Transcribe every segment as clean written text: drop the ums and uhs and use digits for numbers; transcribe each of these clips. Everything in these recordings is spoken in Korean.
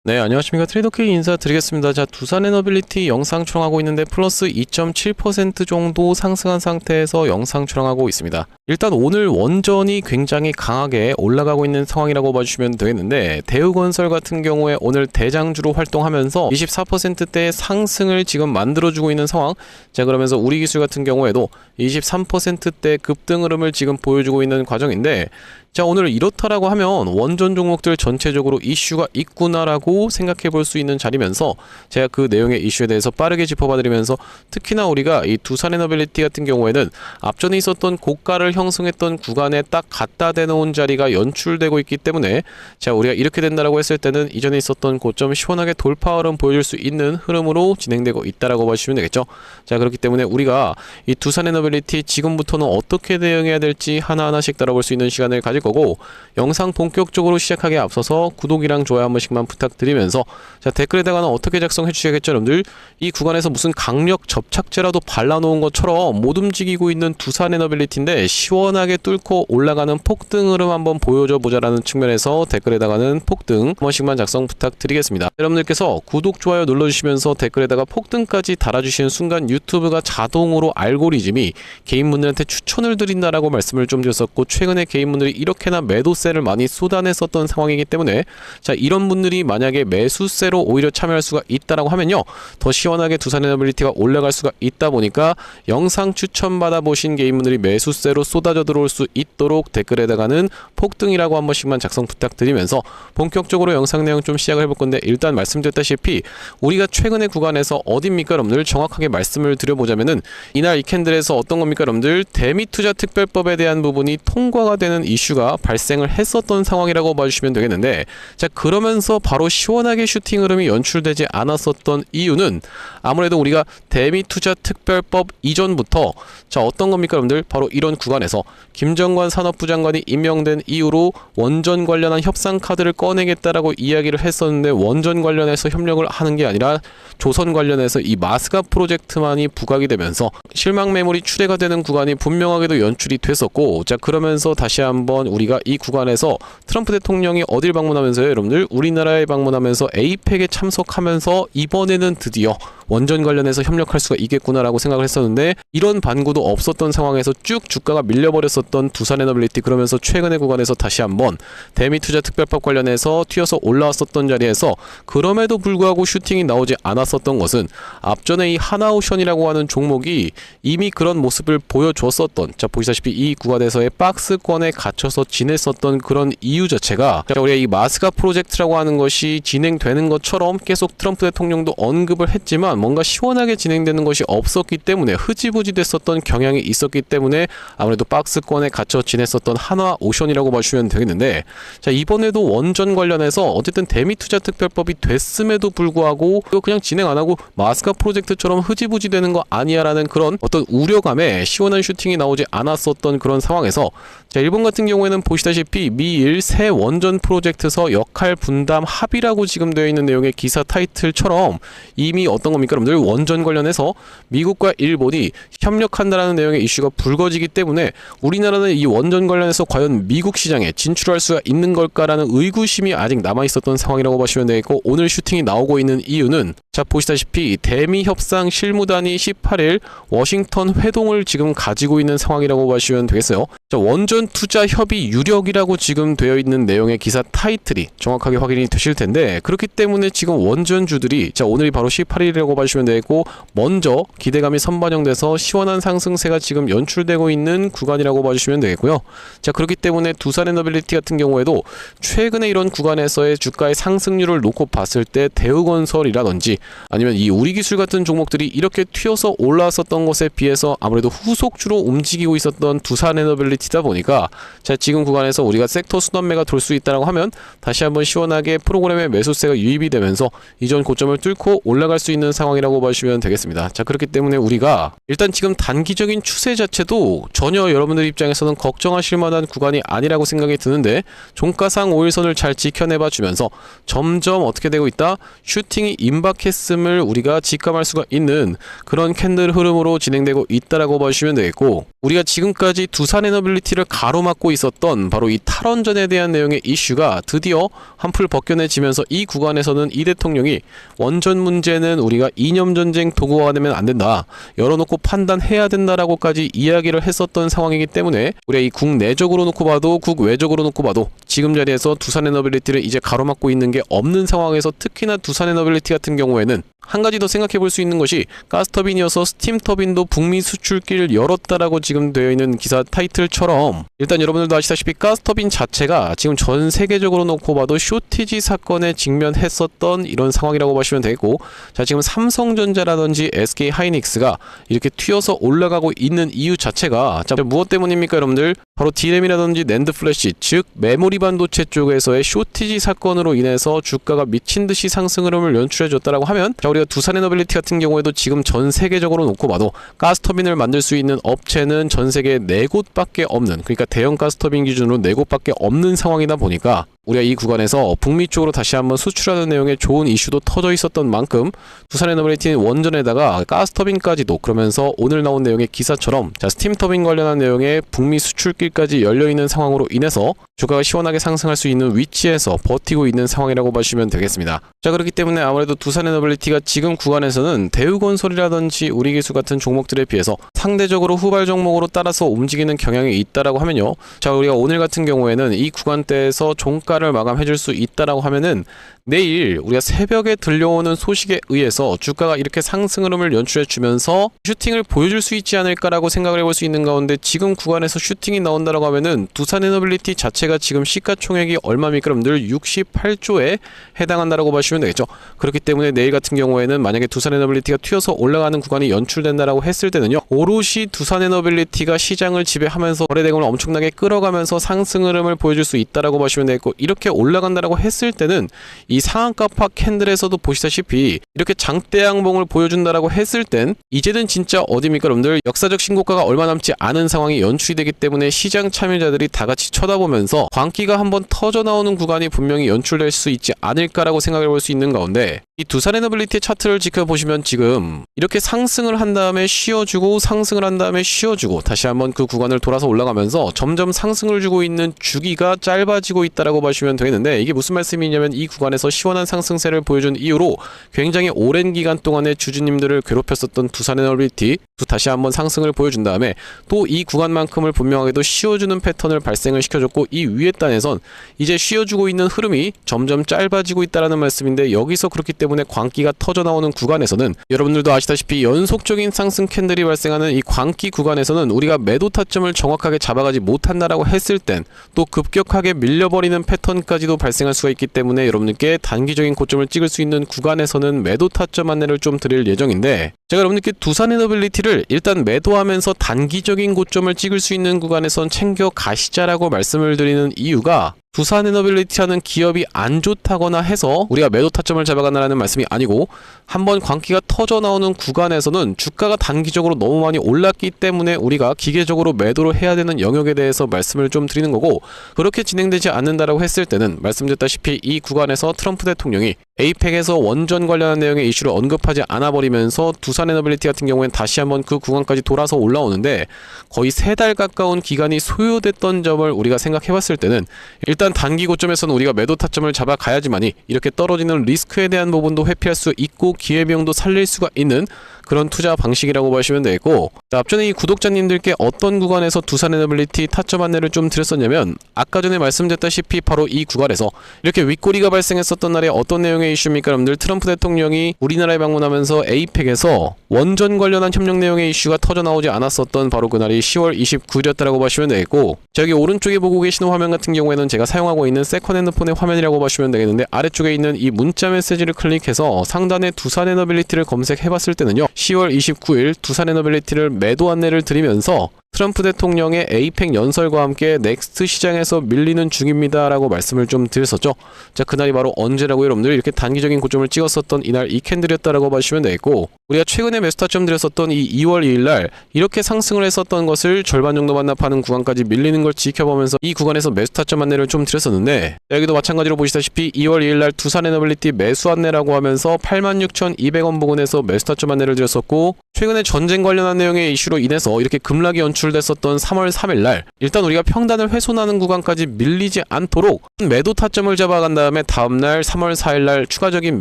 네, 안녕하십니까. 트레이더K 인사드리겠습니다. 자, 두산에너빌리티 영상 촬영하고 있는데 플러스 2.7% 정도 상승한 상태에서 영상 촬영하고 있습니다. 일단 오늘 원전이 굉장히 강하게 올라가고 있는 상황이라고 봐주시면 되겠는데, 대우건설 같은 경우에 오늘 대장주로 활동하면서 24%대의 상승을 지금 만들어주고 있는 상황. 자, 그러면서 우리기술 같은 경우에도 23%대 급등 흐름을 지금 보여주고 있는 과정인데, 자, 오늘 이렇다라고 하면 원전 종목들 전체적으로 이슈가 있구나라고 생각해 볼 수 있는 자리면서, 제가 그 내용의 이슈에 대해서 빠르게 짚어봐드리면서, 특히나 우리가 이 두산에너빌리티 같은 경우에는 앞전에 있었던 고가를 형성했던 구간에 딱 갖다 대놓은 자리가 연출되고 있기 때문에, 자, 우리가 이렇게 된다라고 했을 때는 이전에 있었던 고점 시원하게 돌파 흐름 보여줄 수 있는 흐름으로 진행되고 있다라고 봐주시면 되겠죠. 자, 그렇기 때문에 우리가 이 두산에너빌리티 지금부터는 어떻게 대응해야 될지 하나하나씩 따라볼 수 있는 시간을 가질 거고, 영상 본격적으로 시작하기에 앞서서 구독이랑 좋아요 한 번씩만 부탁드리면서, 자, 댓글에다가는 어떻게 작성해 주셔야겠죠 여러분들. 이 구간에서 무슨 강력 접착제라도 발라놓은 것처럼 못 움직이고 있는 두산에너빌리티인데 시원하게 뚫고 올라가는 폭등 흐름 한번 보여줘 보자라는 측면에서 댓글에다가는 폭등 한 번씩만 작성 부탁드리겠습니다. 여러분들께서 구독 좋아요 눌러주시면서 댓글에다가 폭등까지 달아주시는 순간 유튜브가 자동으로 알고리즘이 개인분들한테 추천을 드린다라고 말씀을 좀 드렸었고, 최근에 개인분들이 이렇게나 매도세를 많이 쏟아냈었던 상황이기 때문에, 자, 이런 분들이 만약에 매수세로 오히려 참여할 수가 있다라고 하면요, 더 시원하게 두산에너빌리티가 올라갈 수가 있다 보니까 영상 추천받아 보신 개인분들이 매수세로 쏟아져 들어올 수 있도록 댓글에다가는 폭등이라고 한 번씩만 작성 부탁드리면서 본격적으로 영상 내용 좀 시작을 해볼 건데, 일단 말씀드렸다시피 우리가 최근의 구간에서 어딥니까 여러분들, 정확하게 말씀을 드려보자면은 이날 이 캔들에서 어떤 겁니까 여러분들, 대미투자특별법에 대한 부분이 통과가 되는 이슈가 발생을 했었던 상황이라고 봐주시면 되겠는데, 자, 그러면서 바로 시원하게 슈팅 흐름이 연출되지 않았었던 이유는 아무래도 우리가 대미투자특별법 이전부터, 자, 어떤 겁니까 여러분들, 바로 이런 구간에서 김정관 산업부 장관이 임명된 이후로 원전 관련한 협상 카드를 꺼내겠다라고 이야기를 했었는데, 원전 관련해서 협력을 하는 게 아니라 조선 관련해서 이 마스가 프로젝트만이 부각이 되면서 실망 매물이 출회가 되는 구간이 분명하게도 연출이 됐었고, 자, 그러면서 다시 한번 우리가 이 구간에서 트럼프 대통령이 어딜 방문하면서요 여러분들, 우리나라에 방문하면서 에이펙에 참석하면서 이번에는 드디어 원전 관련해서 협력할 수가 있겠구나라고 생각을 했었는데, 이런 반구도 없었던 상황에서 쭉 주가가 밀려버렸었던 두산에너빌리티, 그러면서 최근의 구간에서 다시 한번 대미투자특별법 관련해서 튀어서 올라왔었던 자리에서, 그럼에도 불구하고 슈팅이 나오지 않았었던 것은 앞전에 이 하나오션이라고 하는 종목이 이미 그런 모습을 보여줬었던, 자, 보시다시피 이 구간에서의 박스권에 갇혀서 지냈었던 그런 이유 자체가, 자, 우리가 이 마스가 프로젝트라고 하는 것이 진행되는 것처럼 계속 트럼프 대통령도 언급을 했지만 뭔가 시원하게 진행되는 것이 없었기 때문에, 흐지부지 됐었던 경향이 있었기 때문에 아무래도 박스권에 갇혀 지냈었던 하나오션이라고 봐주시면 되겠는데, 자, 이번에도 원전 관련해서 어쨌든 대미투자특별법이 됐음에도 불구하고 이거 그냥 진행 안 하고 마스가 프로젝트처럼 흐지부지 되는 거 아니야 라는 그런 어떤 우려감에 시원한 슈팅이 나오지 않았었던 그런 상황에서, 자, 일본 같은 경우에는 보시다시피 미일 새 원전 프로젝트서 역할 분담 합의라고 지금 되어 있는 내용의 기사 타이틀처럼 이미 어떤 겁니까 여러분들, 원전 관련해서 미국과 일본이 협력한다라는 내용의 이슈가 불거지기 때문에 우리나라는 이 원전 관련해서 과연 미국 시장에 진출할 수가 있는 걸까라는 의구심이 아직 남아있었던 상황이라고 보시면 되겠고, 오늘 슈팅이 나오고 있는 이유는, 자, 보시다시피 대미협상 실무단이 18일 워싱턴 회동을 지금 가지고 있는 상황이라고 보시면 되겠어요. 자, 원전 투자 협의 유력이라고 지금 되어 있는 내용의 기사 타이틀이 정확하게 확인이 되실 텐데, 그렇기 때문에 지금 원전주들이, 자, 오늘이 바로 18일이라고 봐주시면 되겠고, 먼저 기대감이 선반영돼서 시원한 상승세가 지금 연출되고 있는 구간이라고 봐주시면 되겠고요. 자, 그렇기 때문에 두산에너빌리티 같은 경우에도 최근에 이런 구간에서의 주가의 상승률을 놓고 봤을 때 대우건설이라든지 아니면 이 우리기술 같은 종목들이 이렇게 튀어서 올라왔었던 것에 비해서 아무래도 후속주로 움직이고 있었던 두산에너빌리티다 보니까, 자, 지금 구간에서 우리가 섹터 순환매가 돌 수 있다고 하면 다시 한번 시원하게 프로그램의 매수세가 유입이 되면서 이전 고점을 뚫고 올라갈 수 있는 상황이라고 보시면 되겠습니다. 자, 그렇기 때문에 우리가 일단 지금 단기적인 추세 자체도 전혀 여러분들 입장에서는 걱정하실 만한 구간이 아니라고 생각이 드는데, 종가상 5일선을 잘 지켜내봐 주면서 점점 어떻게 되고 있다? 슈팅이 임박했음을 우리가 직감할 수가 있는 그런 캔들 흐름으로 진행되고 있다라고 보시면 되겠고, 우리가 지금까지 두산에너빌리티를 가로막고 있었던 바로 이 탈원전에 대한 내용의 이슈가 드디어 한풀 벗겨내지면서 이 구간에서는 이 대통령이 원전 문제는 우리가 이념전쟁 도구화가 되면 안 된다, 열어놓고 판단해야 된다라고까지 이야기를 했었던 상황이기 때문에 우리가 이 국내적으로 놓고 봐도 국외적으로 놓고 봐도 지금 자리에서 두산에너빌리티를 이제 가로막고 있는 게 없는 상황에서, 특히나 두산에너빌리티 같은 경우에는 한 가지 더 생각해 볼 수 있는 것이 가스터빈이어서 스팀터빈도 북미 수출길을 열었다라고 지금 되어 있는 기사 타이틀처럼, 일단 여러분들도 아시다시피 가스터빈 자체가 지금 전 세계적으로 놓고 봐도 쇼티지 사건에 직면했었던 이런 상황이라고 보시면 되겠고, 자, 지금 삼성전자라든지 SK 하이닉스가 이렇게 튀어서 올라가고 있는 이유 자체가, 자, 무엇 때문입니까 여러분들? 바로 D램이라든지 낸드 플래시, 즉 메모리 반도체 쪽에서의 쇼티지 사건으로 인해서 주가가 미친듯이 상승 흐름을 연출해줬다라고 하면, 자, 우리가 두산에너빌리티 같은 경우에도 지금 전 세계적으로 놓고 봐도 가스터빈을 만들 수 있는 업체는 전 세계 4곳밖에 없는, 그러니까 대형 가스터빈 기준으로 4곳밖에 없는 상황이다 보니까 우리가 이 구간에서 북미 쪽으로 다시 한번 수출하는 내용의 좋은 이슈도 터져 있었던 만큼 두산에너빌리티는 원전에다가 가스터빈까지도, 그러면서 오늘 나온 내용의 기사처럼 자, 스팀터빈 관련한 내용의 북미 수출길까지 열려있는 상황으로 인해서 주가가 시원하게 상승할 수 있는 위치에서 버티고 있는 상황이라고 보시면 되겠습니다. 자, 그렇기 때문에 아무래도 두산에너빌리티가 지금 구간에서는 대우건설이라든지 우리기술 같은 종목들에 비해서 상대적으로 후발 종목으로 따라서 움직이는 경향이 있다라고 하면요, 자, 우리가 오늘 같은 경우에는 이 구간대에서 종가를 마감해줄 수 있다라고 하면은 내일 우리가 새벽에 들려오는 소식에 의해서 주가가 이렇게 상승 흐름을 연출해주면서 슈팅을 보여줄 수 있지 않을까라고 생각을 해볼 수 있는 가운데, 지금 구간에서 슈팅이 나온다라고 하면은 두산에너빌리티 자체가 지금 시가총액이 얼마입니까? 여러분들 68조에 해당한다라고 보시면 되겠죠. 그렇기 때문에 내일 같은 경우에는 만약에 두산에너빌리티가 튀어서 올라가는 구간이 연출된다라고 했을 때는요, 오롯이 두산에너빌리티가 시장을 지배하면서 거래대금을 엄청나게 끌어가면서 상승 흐름을 보여줄 수 있다라고 보시면 되겠고, 이렇게 올라간다라고 했을 때는 이 상한가파 캔들에서도 보시다시피 이렇게 장대 양봉을 보여준다라고 했을 땐 이제는 진짜 어디입니까 여러분들? 역사적 신고가가 얼마 남지 않은 상황이 연출이 되기 때문에 시장 참여자들이 다 같이 쳐다보면서 광기가 한번 터져 나오는 구간이 분명히 연출될 수 있지 않을까라고 생각해 볼 수 있는 가운데, 이 두산에너빌리티의 차트를 지켜보시면 지금 이렇게 상승을 한 다음에 쉬어주고 상승을 한 다음에 쉬어주고 다시 한번 그 구간을 돌아서 올라가면서 점점 상승을 주고 있는 주기가 짧아지고 있다라고 보시면 되겠는데, 이게 무슨 말씀이냐면 이 구간에서 시원한 상승세를 보여준 이후로 굉장히 오랜 기간 동안에 주주님들을 괴롭혔었던 두산에너빌리티 다시 한번 상승을 보여준 다음에 또 이 구간만큼을 분명하게도 쉬어주는 패턴을 발생을 시켜줬고, 이 위에 단에선 이제 쉬어주고 있는 흐름이 점점 짧아지고 있다는 말씀인데, 여기서 그렇기 때문에 광기가 터져 나오는 구간에서는 여러분들도 아시다시피 연속적인 상승 캔들이 발생하는 이 광기 구간에서는 우리가 매도 타점을 정확하게 잡아가지 못한다라고 했을 땐 또 급격하게 밀려버리는 패턴까지도 발생할 수가 있기 때문에 여러분들께 단기적인 고점을 찍을 수 있는 구간에서는 매도 타점 안내를 좀 드릴 예정인데, 제가 여러분들께 두산에너빌리티를 일단 매도하면서 단기적인 고점을 찍을 수 있는 구간에선 챙겨 가시자라고 말씀을 드리는 이유가, 두산에너빌리티 하는 기업이 안 좋다거나 해서 우리가 매도 타점을 잡아간다는 말씀이 아니고, 한번 광기가 터져 나오는 구간에서는 주가가 단기적으로 너무 많이 올랐기 때문에 우리가 기계적으로 매도를 해야 되는 영역에 대해서 말씀을 좀 드리는 거고, 그렇게 진행되지 않는다라고 했을 때는 말씀드렸다시피 이 구간에서 트럼프 대통령이 에이펙에서 원전 관련한 내용의 이슈를 언급하지 않아버리면서 두산에너빌리티 같은 경우엔 다시 한번 그 구간까지 돌아서 올라오는데 거의 3달 가까운 기간이 소요됐던 점을 우리가 생각해봤을 때는 일단 단기 고점에서는 우리가 매도 타점을 잡아가야지만이 이렇게 떨어지는 리스크에 대한 부분도 회피할 수 있고 기회비용도 살릴 수가 있는 그런 투자 방식이라고 보시면 되겠고, 앞전에 이 구독자님들께 어떤 구간에서 두산에너빌리티 타점 안내를 좀 드렸었냐면, 아까 전에 말씀드렸다시피 바로 이 구간에서 이렇게 윗꼬리가 발생했었던 날에 어떤 내용의 이슈입니까 여러분들? 트럼프 대통령이 우리나라에 방문하면서 에이펙에서 원전 관련한 협력 내용의 이슈가 터져 나오지 않았었던 바로 그날이 10월 29일이었다라고 보시면 되겠고, 저기 오른쪽에 보고 계시는 화면 같은 경우에는 제가 사용하고 있는 세컨핸드 폰의 화면이라고 보시면 되겠는데, 아래쪽에 있는 이 문자 메시지를 클릭해서 상단에 두산에너빌리티를 검색해봤을 때는요, 10월 29일 두산에너빌리티를 매도 안내를 드리면서 트럼프 대통령의 에이펙 연설과 함께 넥스트 시장에서 밀리는 중입니다 라고 말씀을 좀 드렸었죠. 자, 그날이 바로 언제라고 여러분들 이렇게 단기적인 고점을 찍었었던 이날 이 캔들이었다라고 봐주시면 되겠고, 우리가 최근에 매수 타점 드렸었던 이 2월 2일날 이렇게 상승을 했었던 것을 절반 정도 반납하는 구간까지 밀리는 걸 지켜보면서 이 구간에서 매수 타점 안내를 좀 드렸었는데, 여기도 마찬가지로 보시다시피 2월 2일날 두산에너빌리티 매수 안내라고 하면서 86,200원 부근에서 매수 타점 안내를 드렸었고, 최근에 전쟁 관련한 내용의 이슈로 인해서 이렇게 급락이 연출됐었던 3월 3일날 일단 우리가 평단을 훼손하는 구간까지 밀리지 않도록 매도 타점을 잡아간 다음에 다음날 3월 4일날 추가적인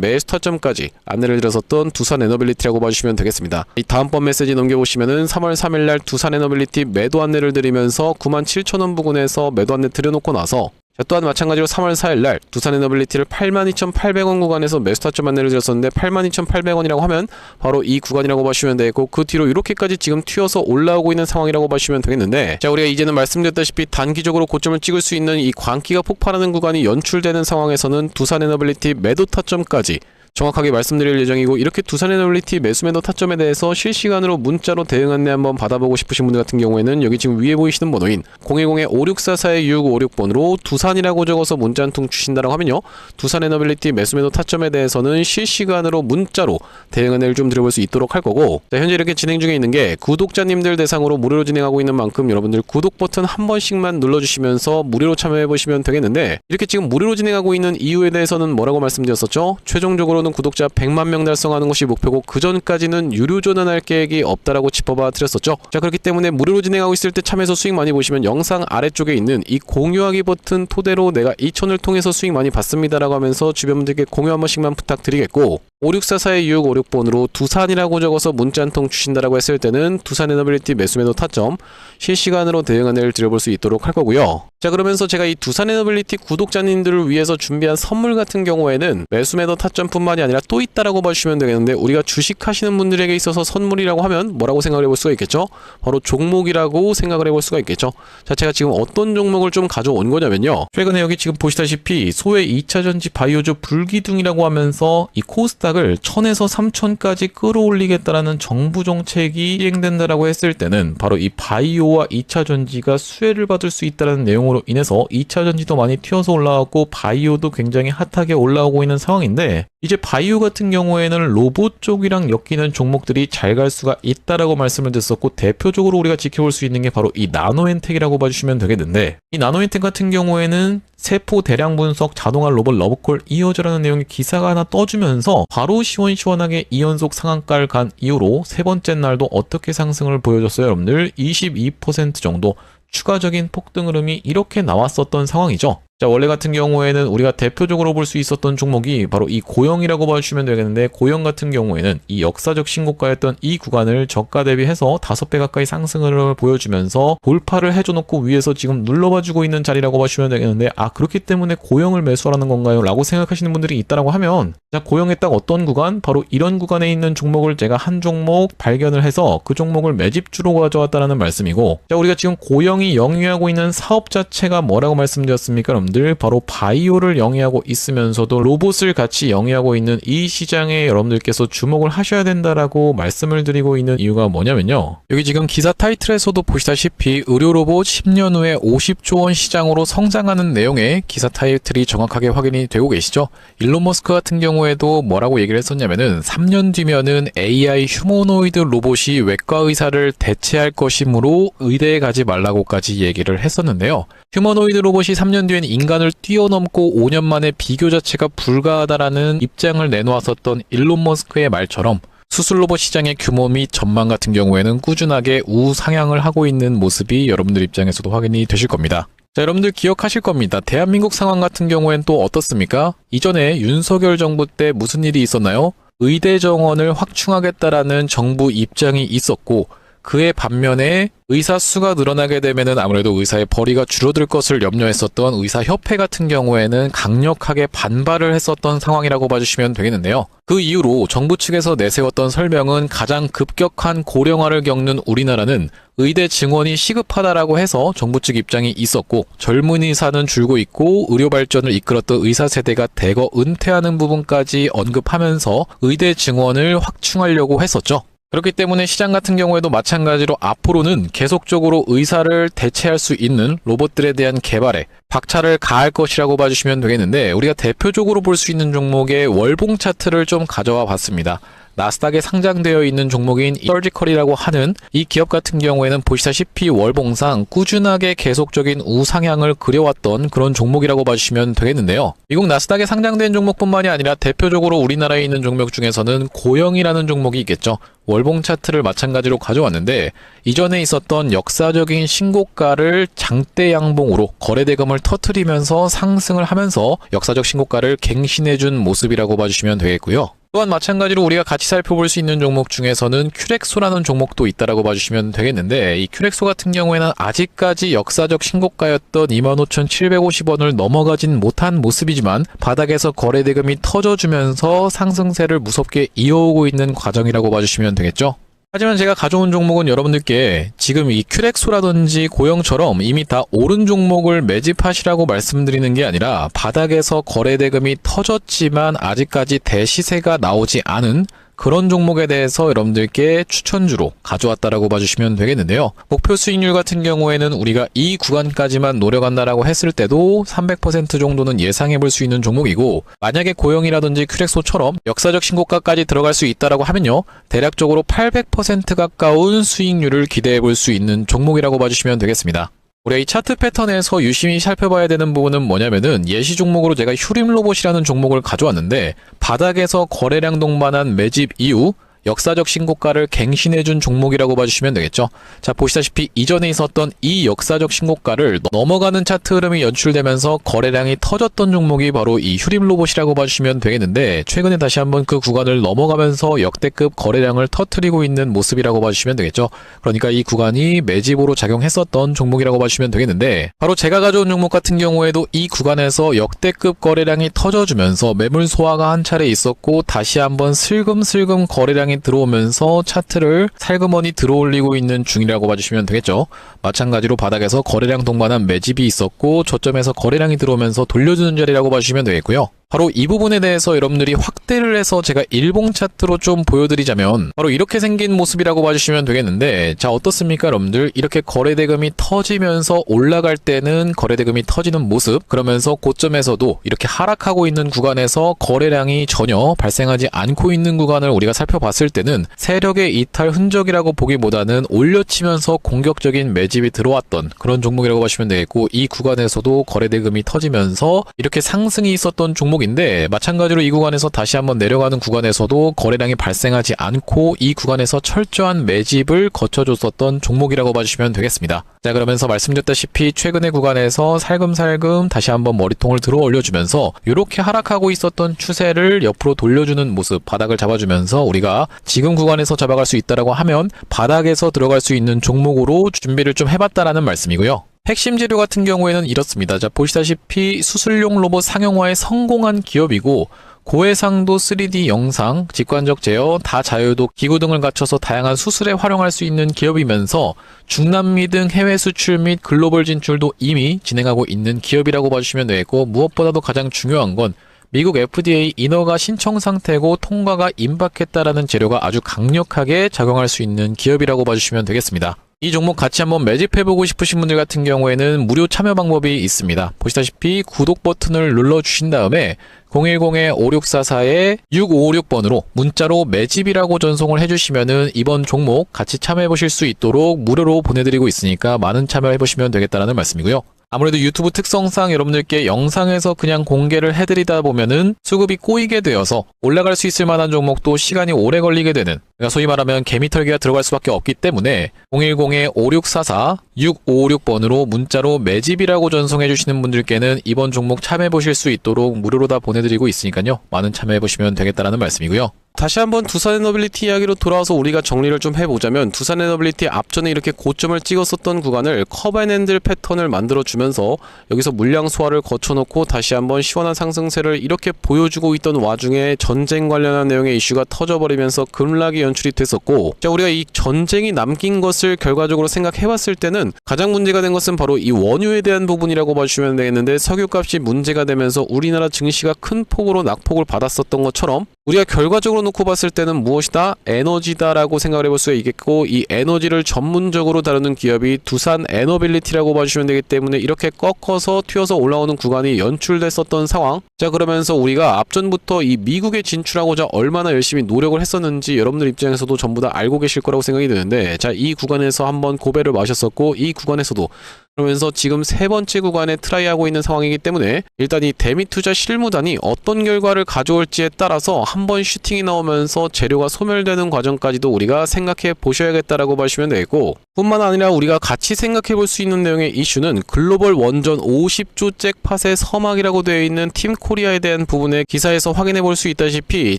매수 타점까지 안내를 드렸었던 두산에너빌리티라고 봐주시면 되겠습니다. 이 다음번 메시지 넘겨보시면은 3월 3일날 두산에너빌리티 매도 안내를 드리면서 97,000원 부근에서 매도 안내 드려놓고 나서, 자, 또한 마찬가지로 3월 4일날 두산에너빌리티를 82,800원 구간에서 매수 타점 안내를 드렸었는데 82,800원이라고 하면 바로 이 구간이라고 봐주시면 되겠고, 그 뒤로 이렇게까지 지금 튀어서 올라오고 있는 상황이라고 봐주시면 되겠는데, 자, 우리가 이제는 말씀드렸다시피 단기적으로 고점을 찍을 수 있는 이 광기가 폭발하는 구간이 연출되는 상황에서는 두산에너빌리티 매도 타점까지 정확하게 말씀드릴 예정이고, 이렇게 두산에너빌리티 매수 매도 타점에 대해서 실시간으로 문자로 대응 안내 한번 받아보고 싶으신 분들 같은 경우에는 여기 지금 위에 보이시는 번호인 010-5644-6956번으로 두산이라고 적어서 문자 한 통 주신다라고 하면요, 두산에너빌리티 매수 매도 타점에 대해서는 실시간으로 문자로 대응 안내를 좀 드려볼 수 있도록 할 거고, 자, 현재 이렇게 진행 중에 있는 게 구독자님들 대상으로 무료로 진행하고 있는 만큼 여러분들 구독 버튼 한 번씩만 눌러주시면서 무료로 참여해보시면 되겠는데, 이렇게 지금 무료로 진행하고 있는 이유에 대해서는 뭐라고 말씀드렸었죠? 최종적으로 구독자 100만 명 달성하는 것이 목표고, 그 전까지는 유료 전환할 계획이 없다라고 짚어봐 드렸었죠. 자, 그렇기 때문에 무료로 진행하고 있을 때 참여해서 수익 많이 보시면 영상 아래쪽에 있는 이 공유하기 버튼 토대로 내가 이 채널을 통해서 수익 많이 봤습니다라고 하면서 주변 분들께 공유 한 번씩만 부탁드리겠고, 5644-2656번으로 두산이라고 적어서 문자 한 통 주신다라고 했을 때는 두산에너빌리티 매수 매도 타점 실시간으로 대응 안내를 드려볼 수 있도록 할 거고요. 자, 그러면서 제가 이 두산에너빌리티 구독자님들을 위해서 준비한 선물 같은 경우에는 매수 매도 타점뿐만이 아니라 또 있다라고 봐주시면 되겠는데, 우리가 주식하시는 분들에게 있어서 선물이라고 하면 뭐라고 생각을 해볼 수가 있겠죠? 바로 종목이라고 생각을 해볼 수가 있겠죠. 자, 제가 지금 어떤 종목을 좀 가져온 거냐면요, 최근에 여기 지금 보시다시피 소외 2차전지 바이오주 불기둥이라고 하면서 이 코스닥을 1000에서 3000까지 끌어올리겠다라는 정부 정책이 시행된다라고 했을 때는 바로 이 바이오와 2차전지가 수혜를 받을 수 있다는 내용으로 인해서 2차전지도 많이 튀어서 올라왔고 바이오도 굉장히 핫하게 올라오고 있는 상황인데, 이제 바이오 같은 경우에는 로봇 쪽이랑 엮이는 종목들이 잘 갈 수가 있다라고 말씀을 드렸었고, 대표적으로 우리가 지켜볼 수 있는 게 바로 이 나노엔텍이라고 봐주시면 되겠는데, 이 나노엔텍 같은 경우에는 세포 대량 분석 자동화 로봇 러브콜 이어져라는 내용의 기사가 하나 떠주면서 바로 시원시원하게 2연속 상한가를 간 이후로 세 번째 날도 어떻게 상승을 보여줬어요? 여러분들 22% 정도 추가적인 폭등 흐름이 이렇게 나왔었던 상황이죠. 자, 원래 같은 경우에는 우리가 대표적으로 볼 수 있었던 종목이 바로 이 고영이라고 봐주시면 되겠는데, 고영 같은 경우에는 이 역사적 신고가였던 이 구간을 저가 대비해서 5배 가까이 상승을 보여주면서 돌파를 해줘놓고 위에서 지금 눌러봐주고 있는 자리라고 봐주시면 되겠는데, 아, 그렇기 때문에 고영을 매수하라는 건가요? 라고 생각하시는 분들이 있다라고 하면, 자, 고영에 딱 어떤 구간? 바로 이런 구간에 있는 종목을 제가 한 종목 발견을 해서 그 종목을 매집주로 가져왔다는 말씀이고, 자, 우리가 지금 고영이 영위하고 있는 사업 자체가 뭐라고 말씀드렸습니까? 여러분들 바로 바이오를 영위하고 있으면서도 로봇을 같이 영위하고 있는 이 시장에 여러분들께서 주목을 하셔야 된다라고 말씀을 드리고 있는 이유가 뭐냐면요, 여기 지금 기사 타이틀에서도 보시다시피 의료로봇 10년 후에 50조 원 시장으로 성장하는 내용의 기사 타이틀이 정확하게 확인이 되고 계시죠. 일론 머스크 같은 경우에도 뭐라고 얘기를 했었냐면은 3년 뒤면은 AI 휴머노이드 로봇이 외과 의사를 대체할 것이므로 의대에 가지 말라고까지 얘기를 했었는데요. 휴머노이드 로봇이 3년 뒤엔 인간을 뛰어넘고 5년 만에 비교 자체가 불가하다라는 입장을 내놓았었던 일론 머스크의 말처럼 수술 로봇 시장의 규모 및 전망 같은 경우에는 꾸준하게 우상향을 하고 있는 모습이 여러분들 입장에서도 확인이 되실 겁니다. 자, 여러분들 기억하실 겁니다. 대한민국 상황 같은 경우엔 또 어떻습니까? 이전에 윤석열 정부 때 무슨 일이 있었나요? 의대 정원을 확충하겠다라는 정부 입장이 있었고, 그의 반면에 의사 수가 늘어나게 되면은 아무래도 의사의 벌이가 줄어들 것을 염려했었던 의사협회 같은 경우에는 강력하게 반발을 했었던 상황이라고 봐주시면 되겠는데요. 그 이후로 정부 측에서 내세웠던 설명은 가장 급격한 고령화를 겪는 우리나라는 의대 증원이 시급하다라고 해서 정부 측 입장이 있었고, 젊은 의사는 줄고 있고 의료 발전을 이끌었던 의사 세대가 대거 은퇴하는 부분까지 언급하면서 의대 증원을 확충하려고 했었죠. 그렇기 때문에 시장 같은 경우에도 마찬가지로 앞으로는 계속적으로 의사를 대체할 수 있는 로봇들에 대한 개발에 박차를 가할 것이라고 봐주시면 되겠는데, 우리가 대표적으로 볼 수 있는 종목의 월봉 차트를 좀 가져와 봤습니다. 나스닥에 상장되어 있는 종목인 서지컬이라고 하는 이 기업 같은 경우에는 보시다시피 월봉상 꾸준하게 계속적인 우상향을 그려왔던 그런 종목이라고 봐주시면 되겠는데요. 미국 나스닥에 상장된 종목뿐만이 아니라 대표적으로 우리나라에 있는 종목 중에서는 고영이라는 종목이 있겠죠. 월봉 차트를 마찬가지로 가져왔는데, 이전에 있었던 역사적인 신고가를 장대 양봉으로 거래대금을 터트리면서 상승을 하면서 역사적 신고가를 갱신해준 모습이라고 봐주시면 되겠고요. 또한 마찬가지로 우리가 같이 살펴볼 수 있는 종목 중에서는 큐렉소라는 종목도 있다라고 봐주시면 되겠는데, 이 큐렉소 같은 경우에는 아직까지 역사적 신고가였던 25,750원을 넘어가진 못한 모습이지만 바닥에서 거래대금이 터져주면서 상승세를 무섭게 이어오고 있는 과정이라고 봐주시면 되겠죠. 하지만 제가 가져온 종목은 여러분들께 지금 이 큐렉소라든지 고영처럼 이미 다 오른 종목을 매집하시라고 말씀드리는 게 아니라, 바닥에서 거래대금이 터졌지만 아직까지 대시세가 나오지 않은 그런 종목에 대해서 여러분들께 추천주로 가져왔다라고 봐주시면 되겠는데요. 목표 수익률 같은 경우에는 우리가 이 구간까지만 노려간다라고 했을 때도 300% 정도는 예상해 볼 수 있는 종목이고, 만약에 고영이라든지 큐렉소처럼 역사적 신고가까지 들어갈 수 있다라고 하면요, 대략적으로 800% 가까운 수익률을 기대해 볼 수 있는 종목이라고 봐주시면 되겠습니다. 우리가 이 차트 패턴에서 유심히 살펴봐야 되는 부분은 뭐냐면은, 예시 종목으로 제가 휴림로봇이라는 종목을 가져왔는데, 바닥에서 거래량 동반한 매집 이후 역사적 신고가를 갱신해준 종목이라고 봐주시면 되겠죠. 자, 보시다시피 이전에 있었던 이 역사적 신고가를 넘어가는 차트 흐름이 연출되면서 거래량이 터졌던 종목이 바로 이 휴림로봇이라고 봐주시면 되겠는데, 최근에 다시 한번 그 구간을 넘어가면서 역대급 거래량을 터뜨리고 있는 모습이라고 봐주시면 되겠죠. 그러니까 이 구간이 매집으로 작용했었던 종목이라고 봐주시면 되겠는데, 바로 제가 가져온 종목 같은 경우에도 이 구간에서 역대급 거래량이 터져주면서 매물 소화가 한 차례 있었고, 다시 한번 슬금슬금 거래량이 들어오면서 차트를 살그머니 들어올리고 있는 중이라고 봐주시면 되겠죠. 마찬가지로 바닥에서 거래량 동반한 매집이 있었고, 저점에서 거래량이 들어오면서 돌려주는 자리라고 봐주시면 되겠고요. 바로 이 부분에 대해서 여러분들이 확대를 해서 제가 일봉 차트로 좀 보여드리자면, 바로 이렇게 생긴 모습이라고 봐주시면 되겠는데, 자, 어떻습니까 여러분들? 이렇게 거래대금이 터지면서 올라갈 때는 거래대금이 터지는 모습, 그러면서 고점에서도 이렇게 하락하고 있는 구간에서 거래량이 전혀 발생하지 않고 있는 구간을 우리가 살펴봤을 때는 세력의 이탈 흔적이라고 보기보다는 올려치면서 공격적인 매집이 들어왔던 그런 종목이라고 보시면 되겠고, 이 구간에서도 거래대금이 터지면서 이렇게 상승이 있었던 종목인데, 마찬가지로 이 구간에서 다시 한번 내려가는 구간에서도 거래량이 발생하지 않고 이 구간에서 철저한 매집을 거쳐줬었던 종목이라고 봐주시면 되겠습니다. 자, 그러면서 말씀드렸다시피 최근의 구간에서 살금살금 다시 한번 머리통을 들어 올려주면서 이렇게 하락하고 있었던 추세를 옆으로 돌려주는 모습, 바닥을 잡아주면서 우리가 지금 구간에서 잡아갈 수 있다라고 하면 바닥에서 들어갈 수 있는 종목으로 준비를 좀 해봤다라는 말씀이고요. 핵심 재료 같은 경우에는 이렇습니다. 자, 보시다시피 수술용 로봇 상용화에 성공한 기업이고, 고해상도 3D 영상, 직관적 제어, 다자유도 기구 등을 갖춰서 다양한 수술에 활용할 수 있는 기업이면서 중남미 등 해외 수출 및 글로벌 진출도 이미 진행하고 있는 기업이라고 봐주시면 되겠고, 무엇보다도 가장 중요한 건 미국 FDA 인허가 신청 상태고 통과가 임박했다라는 재료가 아주 강력하게 작용할 수 있는 기업이라고 봐주시면 되겠습니다. 이 종목 같이 한번 매집해보고 싶으신 분들 같은 경우에는 무료 참여 방법이 있습니다. 보시다시피 구독 버튼을 눌러주신 다음에 010-5644-6556번으로 문자로 매집이라고 전송을 해주시면은 이번 종목 같이 참여해보실 수 있도록 무료로 보내드리고 있으니까 많은 참여해보시면 되겠다라는 말씀이고요. 아무래도 유튜브 특성상 여러분들께 영상에서 그냥 공개를 해드리다 보면은 수급이 꼬이게 되어서 올라갈 수 있을 만한 종목도 시간이 오래 걸리게 되는, 그러니까 소위 말하면 개미털기가 들어갈 수밖에 없기 때문에 010-5644-6556번으로 문자로 매집이라고 전송해 주시는 분들께는 이번 종목 참여해 보실 수 있도록 무료로 다 보내드리고 있으니까요, 많은 참여해 보시면 되겠다라는 말씀이고요. 다시 한번 두산에너빌리티 이야기로 돌아와서 우리가 정리를 좀 해보자면, 두산에너빌리티 앞전에 이렇게 고점을 찍었었던 구간을 커브앤핸들 패턴을 만들어주면서 여기서 물량 소화를 거쳐놓고 다시 한번 시원한 상승세를 이렇게 보여주고 있던 와중에 전쟁 관련한 내용의 이슈가 터져버리면서 급락이 연출이 됐었고, 자, 우리가 이 전쟁이 남긴 것을 결과적으로 생각해봤을 때는 가장 문제가 된 것은 바로 이 원유에 대한 부분이라고 봐주시면 되겠는데, 석유값이 문제가 되면서 우리나라 증시가 큰 폭으로 낙폭을 받았었던 것처럼 우리가 결과적으로 놓고 봤을 때는 무엇이다? 에너지다라고 생각을 해볼 수가 있겠고, 이 에너지를 전문적으로 다루는 기업이 두산 에너빌리티라고 봐주시면 되기 때문에 이렇게 꺾어서 튀어서 올라오는 구간이 연출됐었던 상황. 자, 그러면서 우리가 앞전부터 이 미국에 진출하고자 얼마나 열심히 노력을 했었는지 여러분들 입장에서도 전부 다 알고 계실 거라고 생각이 드는데, 자, 이 구간에서 한번 고배를 마셨었고, 이 구간에서도 그러면서 지금 세 번째 구간에 트라이하고 있는 상황이기 때문에 일단 이 대미투자 실무단이 어떤 결과를 가져올지에 따라서 한번 슈팅이 나오면서 재료가 소멸되는 과정까지도 우리가 생각해 보셔야겠다라고 보시면 되겠고, 뿐만 아니라 우리가 같이 생각해 볼 수 있는 내용의 이슈는 글로벌 원전 50조 잭팟의 서막이라고 되어 있는 팀 코리아에 대한 부분에 기사에서 확인해 볼 수 있다시피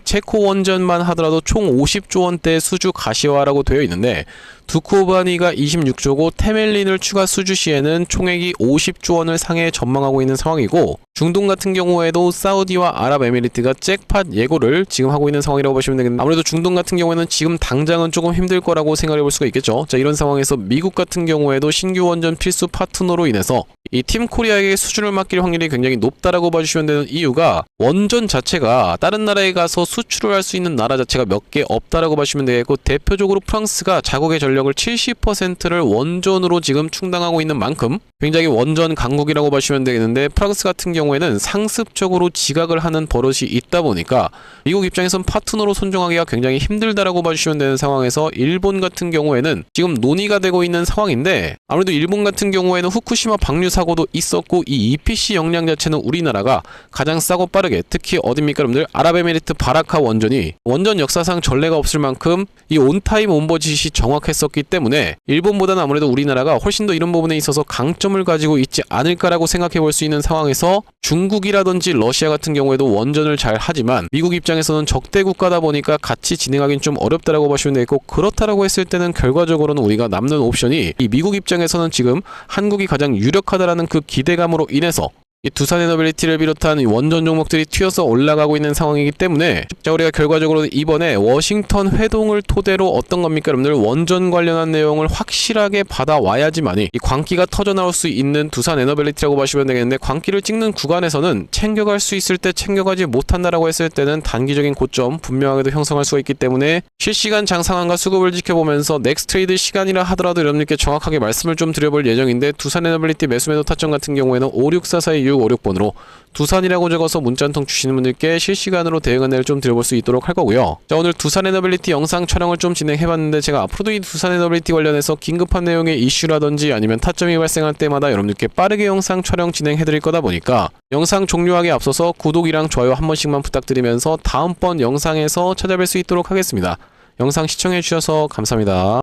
체코 원전만 하더라도 총 50조 원대 수주 가시화라고 되어 있는데, 두코바니가 26조고 테멜린을 추가 수주 시에는 총액이 50조 원을 상해 전망하고 있는 상황이고, 중동 같은 경우에도 사우디와 아랍에미리트가 잭팟 예고를 지금 하고 있는 상황이라고 보시면 되겠는데, 아무래도 중동 같은 경우에는 지금 당장은 조금 힘들 거라고 생각해 볼 수가 있겠죠. 자, 이런 상황에서 미국 같은 경우에도 신규 원전 필수 파트너로 인해서 이 팀 코리아에게 수주를 맡길 확률이 굉장히 높다라고 봐주시면 되는 이유가, 원전 자체가 다른 나라에 가서 수출을 할 수 있는 나라 자체가 몇 개 없다라고 봐주시면 되겠고, 대표적으로 프랑스가 자국의 전력을 70%를 원전으로 지금 충당하고 있는 만큼 굉장히 원전 강국이라고 봐주시면 되겠는데, 프랑스 같은 경우에는 상습적으로 지각을 하는 버릇이 있다 보니까 미국 입장에선 파트너로 선정하기가 굉장히 힘들다라고 봐주시면 되는 상황에서, 일본 같은 경우에는 지금 논의가 되고 있는 상황인데, 아무래도 일본 같은 경우에는 후쿠시마 방류 사고도 있었고, 이 EPC 역량 자체는 우리나라가 가장 싸고 빠르게, 특히 어딥니까 여러분들, 아랍에미리트 바라카 원전이 원전 역사상 전례가 없을 만큼 이 온타임 온버짓이 정확했었기 때문에 일본보다는 아무래도 우리나라가 훨씬 더 이런 부분에 있어서 강점을 가지고 있지 않을까라고 생각해 볼 수 있는 상황에서, 중국이라든지 러시아 같은 경우에도 원전을 잘 하지만 미국 입장에서는 적대 국가다 보니까 같이 진행하기는 좀 어렵다라고 보시면 되겠고, 그렇다라고 했을 때는 결과적으로는 우리가 남는 옵션이, 이 미국 입장에서는 지금 한국이 가장 유력하다라는 그 기대감으로 인해서 이 두산 에너빌리티를 비롯한 이 원전 종목들이 튀어서 올라가고 있는 상황이기 때문에, 자, 우리가 결과적으로 이번에 워싱턴 회동을 토대로 어떤 겁니까 여러분들, 원전 관련한 내용을 확실하게 받아와야지만이 이 광기가 터져 나올 수 있는 두산 에너빌리티라고 보시면 되겠는데, 광기를 찍는 구간에서는 챙겨갈 수 있을 때 챙겨가지 못한다라고 했을 때는 단기적인 고점 분명하게도 형성할 수가 있기 때문에, 실시간 장 상황과 수급을 지켜보면서 넥스트 트레이드 시간이라 하더라도 여러분들께 정확하게 말씀을 좀 드려볼 예정인데, 두산 에너빌리티 매수 매도 타점 같은 경우에는 564425656번으로 두산이라고 적어서 문자 한 통 주시는 분들께 실시간으로 대응 안내를 좀 드려볼 수 있도록 할 거고요. 자, 오늘 두산 에너빌리티 영상 촬영을 좀 진행해봤는데, 제가 앞으로도 이 두산 에너빌리티 관련해서 긴급한 내용의 이슈라든지 아니면 타점이 발생할 때마다 여러분들께 빠르게 영상 촬영 진행해드릴 거다 보니까, 영상 종료하기에 앞서서 구독이랑 좋아요 한 번씩만 부탁드리면서 다음번 영상에서 찾아뵐 수 있도록 하겠습니다. 영상 시청해주셔서 감사합니다.